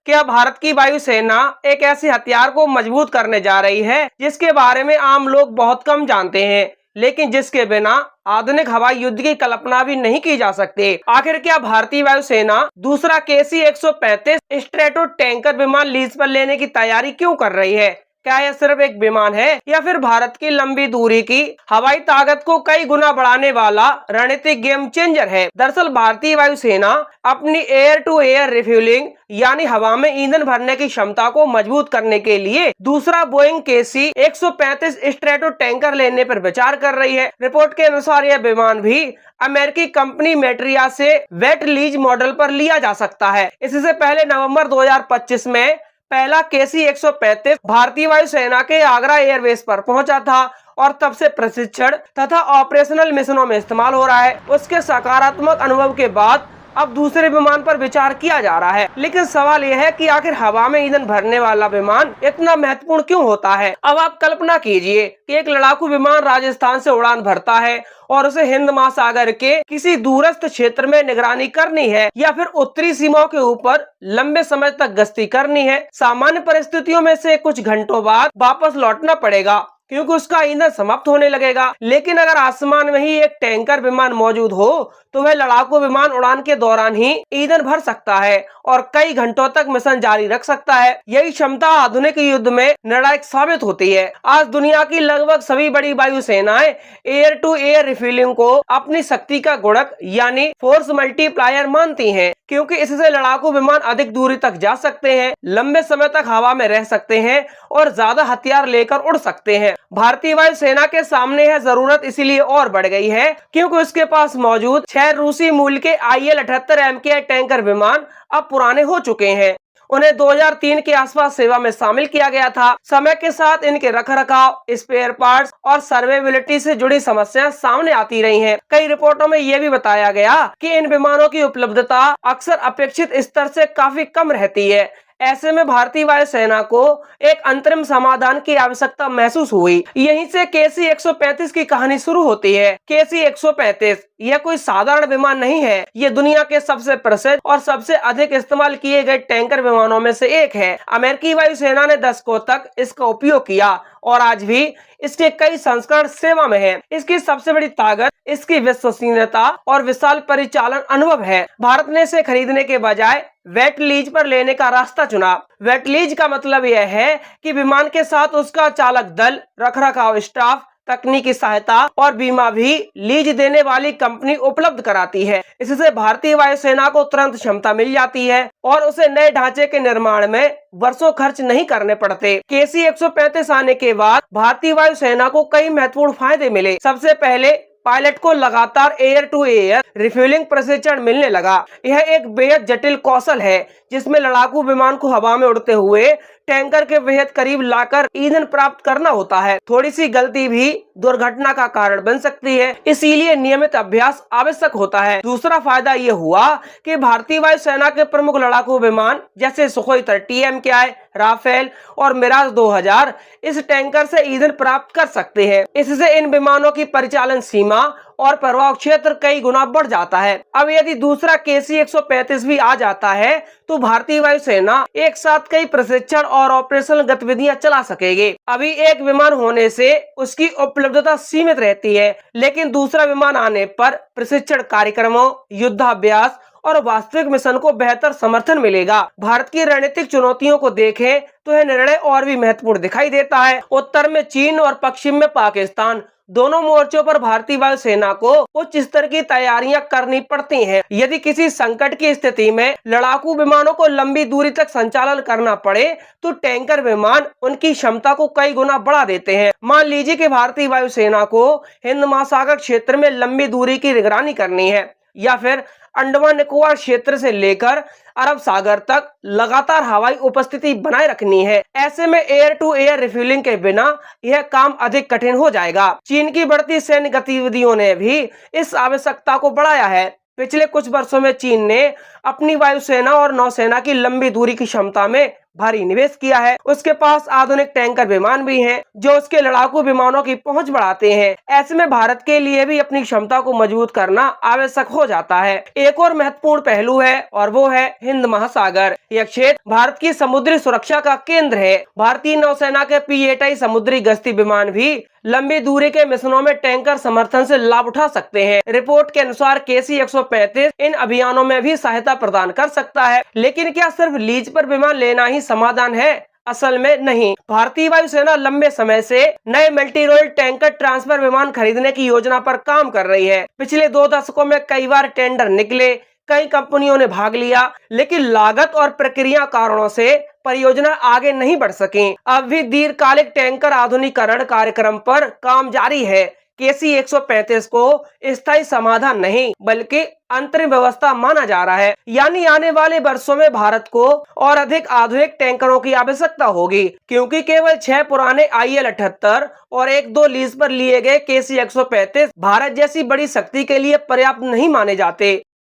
क्या भारत की वायुसेना एक ऐसे हथियार को मजबूत करने जा रही है जिसके बारे में आम लोग बहुत कम जानते हैं, लेकिन जिसके बिना आधुनिक हवाई युद्ध की कल्पना भी नहीं की जा सकती। आखिर क्या भारतीय वायुसेना दूसरा KC-135 स्ट्रेटो टैंकर विमान लीज पर लेने की तैयारी क्यों कर रही है? क्या यह सिर्फ एक विमान है या फिर भारत की लंबी दूरी की हवाई ताकत को कई गुना बढ़ाने वाला रणनीतिक गेम चेंजर है? दरअसल भारतीय वायुसेना अपनी एयर टू एयर रिफ्यूलिंग यानी हवा में ईंधन भरने की क्षमता को मजबूत करने के लिए दूसरा बोइंग KC-135 स्ट्रेटो टैंकर लेने पर विचार कर रही है। रिपोर्ट के अनुसार यह विमान भी अमेरिकी कंपनी मेट्रिया से वेट लीज मॉडल पर लिया जा सकता है। इससे पहले नवंबर 2025 में पहला KC-135 भारतीय वायुसेना के आगरा एयरबेस पर पहुंचा था और तब से प्रशिक्षण तथा ऑपरेशनल मिशनों में इस्तेमाल हो रहा है। उसके सकारात्मक अनुभव के बाद अब दूसरे विमान पर विचार किया जा रहा है, लेकिन सवाल यह है कि आखिर हवा में ईंधन भरने वाला विमान इतना महत्वपूर्ण क्यों होता है? अब आप कल्पना कीजिए कि एक लड़ाकू विमान राजस्थान से उड़ान भरता है और उसे हिंद महासागर के किसी दूरस्थ क्षेत्र में निगरानी करनी है या फिर उत्तरी सीमाओं के ऊपर लंबे समय तक गश्ती करनी है। सामान्य परिस्थितियों में से कुछ घंटों बाद वापस लौटना पड़ेगा क्योंकि उसका ईंधन समाप्त होने लगेगा। लेकिन अगर आसमान में ही एक टैंकर विमान मौजूद हो तो वह लड़ाकू विमान उड़ान के दौरान ही ईंधन भर सकता है और कई घंटों तक मिशन जारी रख सकता है। यही क्षमता आधुनिक युद्ध में निर्णायक साबित होती है। आज दुनिया की लगभग सभी बड़ी वायुसेनाएं एयर टू एयर रिफ्यूलिंग को अपनी शक्ति का गुणक यानी फोर्स मल्टीप्लायर मानती हैं, क्योंकि इससे लड़ाकू विमान अधिक दूरी तक जा सकते हैं, लंबे समय तक हवा में रह सकते हैं और ज्यादा हथियार लेकर उड़ सकते हैं। भारतीय वायुसेना के सामने यह जरूरत इसीलिए और बढ़ गई है क्योंकि उसके पास मौजूद 6 रूसी मूल के IL-78 MKI टैंकर विमान अब पुराने हो चुके हैं। उन्हें 2003 के आसपास सेवा में शामिल किया गया था। समय के साथ इनके रखरखाव, स्पेयर पार्ट्स और सर्वेबिलिटी से जुड़ी समस्याएं सामने आती रही हैं। कई रिपोर्टों में यह भी बताया गया कि इन विमानों की उपलब्धता अक्सर अपेक्षित स्तर से काफी कम रहती है। ऐसे में भारतीय वायुसेना को एक अंतरिम समाधान की आवश्यकता महसूस हुई। यहीं से KC-135 की कहानी शुरू होती है। KC-135 यह कोई साधारण विमान नहीं है, ये दुनिया के सबसे प्रसिद्ध और सबसे अधिक इस्तेमाल किए गए टैंकर विमानों में से एक है। अमेरिकी वायुसेना ने दशकों तक इसका उपयोग किया और आज भी इसके कई संस्करण सेवा में हैं। इसकी सबसे बड़ी ताकत इसकी विश्वसनीयता और विशाल परिचालन अनुभव है। भारत ने इसे खरीदने के बजाय वेट लीज पर लेने का रास्ता चुना। वेट लीज का मतलब यह है कि विमान के साथ उसका चालक दल, रखरखाव स्टाफ, तकनीकी सहायता और बीमा भी लीज देने वाली कंपनी उपलब्ध कराती है। इससे भारतीय वायुसेना को तुरंत क्षमता मिल जाती है और उसे नए ढांचे के निर्माण में वर्षों खर्च नहीं करने पड़ते। KC-135 आने के बाद भारतीय वायुसेना को कई महत्वपूर्ण फायदे मिले। सबसे पहले पायलट को लगातार एयर टू एयर रिफ्यूलिंग प्रशिक्षण मिलने लगा। यह एक बेहद जटिल कौशल है जिसमें लड़ाकू विमान को हवा में उड़ते हुए टैंकर के बेहद करीब लाकर ईंधन प्राप्त करना होता है। थोड़ी सी गलती भी दुर्घटना का कारण बन सकती है, इसीलिए नियमित अभ्यास आवश्यक होता है। दूसरा फायदा ये हुआ कि भारतीय वायुसेना के प्रमुख लड़ाकू विमान जैसे सुखोई 30 MKI, राफेल और मिराज 2000 इस टैंकर से ईंधन प्राप्त कर सकते हैं। इससे इन विमानों की परिचालन सीमा और प्रभाव क्षेत्र कई गुना बढ़ जाता है। अब यदि दूसरा KC-135 भी आ जाता है तो भारतीय वायुसेना एक साथ कई प्रशिक्षण और ऑपरेशनल गतिविधियां चला सकेगी। अभी एक विमान होने से उसकी उपलब्धता सीमित रहती है, लेकिन दूसरा विमान आने पर प्रशिक्षण कार्यक्रमों, युद्धाभ्यास और वास्तविक मिशन को बेहतर समर्थन मिलेगा। भारत की रणनीतिक चुनौतियों को देखें तो यह निर्णय और भी महत्वपूर्ण दिखाई देता है। उत्तर में चीन और पश्चिम में पाकिस्तान, दोनों मोर्चों पर भारतीय वायुसेना को उच्च स्तर की तैयारियां करनी पड़ती हैं। यदि किसी संकट की स्थिति में लड़ाकू विमानों को लंबी दूरी तक संचालन करना पड़े तो टैंकर विमान उनकी क्षमता को कई गुना बढ़ा देते हैं। मान लीजिए कि भारतीय वायुसेना को हिंद महासागर क्षेत्र में लंबी दूरी की निगरानी करनी है या फिर अंडमान निकोबार क्षेत्र से लेकर अरब सागर तक लगातार हवाई उपस्थिति बनाए रखनी है। ऐसे में एयर टू एयर रिफ्यूलिंग के बिना यह काम अधिक कठिन हो जाएगा। चीन की बढ़ती सैन्य गतिविधियों ने भी इस आवश्यकता को बढ़ाया है। पिछले कुछ वर्षों में चीन ने अपनी वायुसेना और नौसेना की लंबी दूरी की क्षमता में भारी निवेश किया है। उसके पास आधुनिक टैंकर विमान भी हैं, जो उसके लड़ाकू विमानों की पहुंच बढ़ाते हैं। ऐसे में भारत के लिए भी अपनी क्षमता को मजबूत करना आवश्यक हो जाता है। एक और महत्वपूर्ण पहलू है और वो है हिंद महासागर। यह क्षेत्र भारत की समुद्री सुरक्षा का केंद्र है। भारतीय नौसेना के P-8I समुद्री गश्ती विमान भी लंबी दूरी के मिशनों में टैंकर समर्थन से लाभ उठा सकते हैं। रिपोर्ट के अनुसार KC-135 इन अभियानों में भी सहायता प्रदान कर सकता है। लेकिन क्या सिर्फ लीज पर विमान लेना ही समाधान है? असल में नहीं। भारतीय वायुसेना लंबे समय से नए मल्टी रोल टैंकर ट्रांसफर विमान खरीदने की योजना पर काम कर रही है। पिछले 2 दशकों में कई बार टेंडर निकले, कई कंपनियों ने भाग लिया, लेकिन लागत और प्रक्रिया कारणों से परियोजना आगे नहीं बढ़ सकी। अब भी दीर्घकालिक टैंकर आधुनिकीकरण कार्यक्रम पर काम जारी है। KC-135 को स्थायी समाधान नहीं बल्कि अंतरिम व्यवस्था माना जा रहा है। यानी आने वाले वर्षों में भारत को और अधिक आधुनिक टैंकरों की आवश्यकता होगी, क्योंकि केवल 6 पुराने IL-78 और 1-2 लीज पर लिए गए KC-135 भारत जैसी बड़ी शक्ति के लिए पर्याप्त नहीं माने जाते।